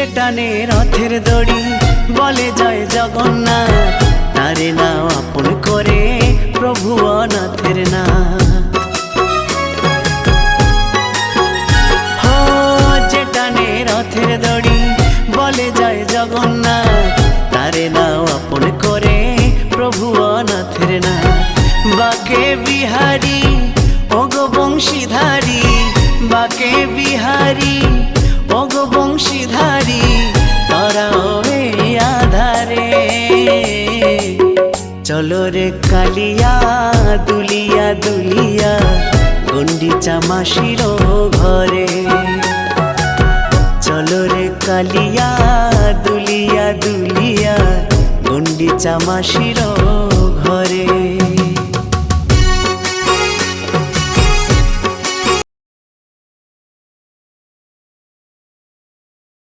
যে টানে রথের দড়ি বলে জয় জগন্নাথ, তারে নাও আপন করে প্রভু অনাথের না। হো যে টানে রথের দড়ি বলে জয় জগন্নাথ, তারে নাও আপন করে প্রভু অনাথের না। বাকে বিহারী ওগো বংশীধারী, বাকে বিহারী ওগো বংশীধারী, তরাও রে আধারে। চলো রে কালিয়া দুলিয়া দুলিয়া গুন্ডিচা মাসির ঘরে। চলো রে কালিয়া দুলিয়া দুলিয়া গুন্ডিচা মাসির